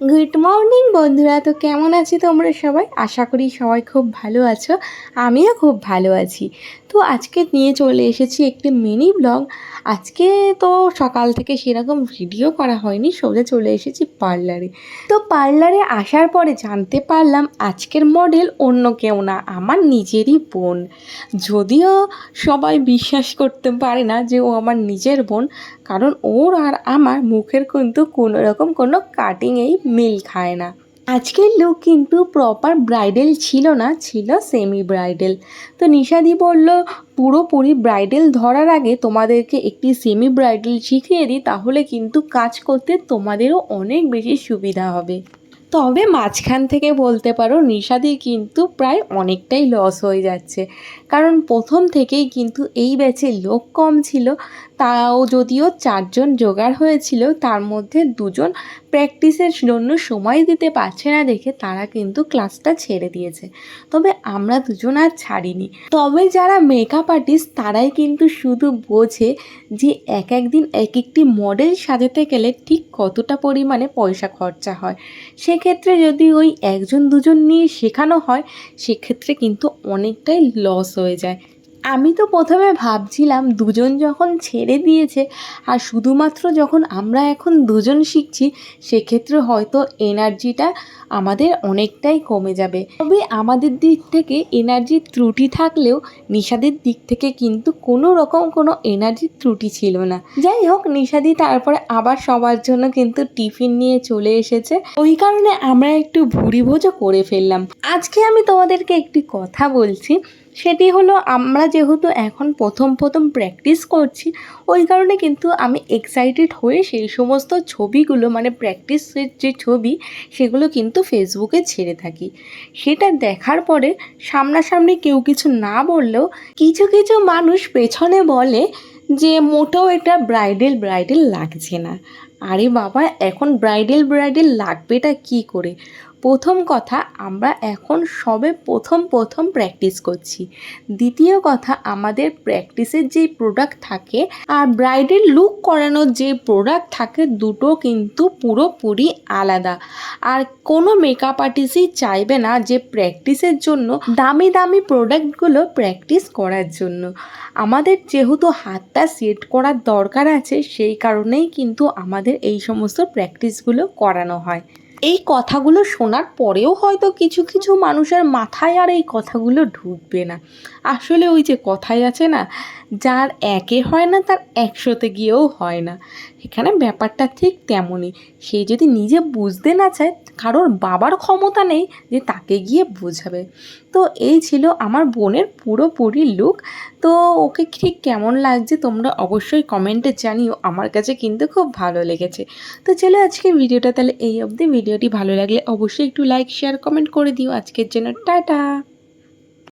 Good morning বন্ধুরা। তো কেমন আছো তোমরা সবাই? আশা করি সবাই খুব ভালো আছো, আমিও খুব ভালো আছি। তো আজকে নিয়ে চলে এসেছি একটি মিনি ব্লগ। আজকে তো সকাল থেকে সেরকম ভিডিও করা হয়নি, সোজা চলে এসেছি পার্লারে। তো পার্লারে আসার পরে জানতে পারলাম আজকের মডেল অন্য কেউ না, আমার নিজেরই বোন। যদিও সবাই বিশ্বাস করতে পারে না যে ও আমার নিজের বোন, কারণ ওর আর আমার মুখের কিন্তু কোনো রকম কোনো কাটিংয়েই মিল খায় না। আজকের লুক কিন্তু প্রপার ব্রাইডাল ছিল না, ছিল সেমি ব্রাইডাল। তো নিশাদি বলল পুরোপুরি ব্রাইডাল ধরার আগে তোমাদেরকে একটি সেমি ব্রাইডাল শিখিয়ে দিই, তাহলে কিন্তু কাজ করতে তোমাদেরও অনেক বেশি সুবিধা হবে। তবে মাঝখান থেকে বলতে পারো নিশাদির কিন্তু প্রায় অনেকটাই লস হয়ে যাচ্ছে, কারণ প্রথম থেকেই কিন্তু এই ব্যাচে লোক কম ছিল। তাও যদিও 4 জন জোগাড় হয়েছিল, তার মধ্যে 2 জন প্র্যাকটিসের জন্য সময় দিতে পারছে না দেখে তারা কিন্তু ক্লাসটা ছেড়ে দিয়েছে। তবে আমরা 2 জন আর ছাড়িনি। তবে যারা মেকআপ আর্টিস্ট তারাই কিন্তু শুধু বোঝে যে এক একদিন এক একটি মডেল সাজাতে গেলে ঠিক কতটা পরিমাণে পয়সা খরচা হয়। সেক্ষেত্রে যদি ওই 1 জন 2 জন নিয়ে শেখানো হয়, সেক্ষেত্রে কিন্তু অনেকটাই লস হয়ে যায়। আমি তো প্রথমে ভাবছিলাম 2 জন যখন ছেড়ে দিয়েছে আর শুধুমাত্র যখন আমরা এখন 2 জন শিখছি, সেক্ষেত্রে হয়তো এনার্জিটা আমাদের অনেকটাই কমে যাবে। তবে আমাদের দিক থেকে এনার্জির ত্রুটি থাকলেও নিশাদের দিক থেকে কিন্তু কোনো রকম কোনো এনার্জির ত্রুটি ছিল না। যাই হোক, নিশাদি তারপরে আবার সবার জন্য কিন্তু টিফিন নিয়ে চলে এসেছে। ওই কারণে আমরা একটু ভুরি ভোজও করে ফেললাম। আজকে আমি তোমাদেরকে একটি কথা বলছি, সেটি হলো আমরা যেহেতু এখন প্রথম প্র্যাকটিস করছি, ওই কারণে কিন্তু আমি এক্সাইটেড হয়ে সেই সমস্ত ছবিগুলো মানে প্র্যাকটিসের যে ছবি সেগুলো কিন্তু ফেসবুকে ছেড়ে থাকি। সেটা দেখার পরে সামনাসামনি কেউ কিছু না বললেও কিছু কিছু মানুষ পেছনে বলে যে মোটেও এটা ব্রাইডাল লাগছে না। আরে বাবা, এখন ব্রাইডাল লাগবেটা কি করে? প্রথম কথা, আমরা এখন সবে প্রথম প্র্যাকটিস করছি। দ্বিতীয় কথা, আমাদের প্র্যাকটিসের যেই প্রোডাক্ট থাকে আর ব্রাইডাল লুক করানোর যে প্রোডাক্ট থাকে, দুটো কিন্তু পুরোপুরি আলাদা। আর কোনো মেকআপ আর্টিস্টই চাইবে না যে প্র্যাকটিসের জন্য দামি প্রোডাক্টগুলো প্র্যাকটিস করার জন্য। আমাদের যেহেতু হাতটা সেট করার দরকার আছে, সেই কারণেই কিন্তু আমাদের এই সমস্ত প্র্যাকটিসগুলো করানো হয়। এই কথাগুলো শোনার পরেও হয়তো কিছু কিছু মানুষের মাথায় আর এই কথাগুলো ঢুকবে না। আসলে ওই যে কথাই আছে না, যার একে হয় না তার 100তে গিয়েও হয় না। এখানে ব্যাপারটা ঠিক তেমনই। সে যদি নিজে বুঝতে না চায়, কারোর বাবার ক্ষমতা নেই যে তাকে গিয়ে বোঝাবে। তো এই ছিল আমার বোনের পুরোপুরি লুক। তো ওকে ঠিক কেমন লাগছে তোমরা অবশ্যই কমেন্টে জানিও। আমার কাছে কিন্তু খুব ভালো লেগেছে। তো চলো আজকের ভিডিওটা তাহলে এই অবধি। ভিডিওটি ভালো লাগলে অবশ্যই একটু লাইক শেয়ার কমেন্ট করে দিও। আজকের জন্য টাটা।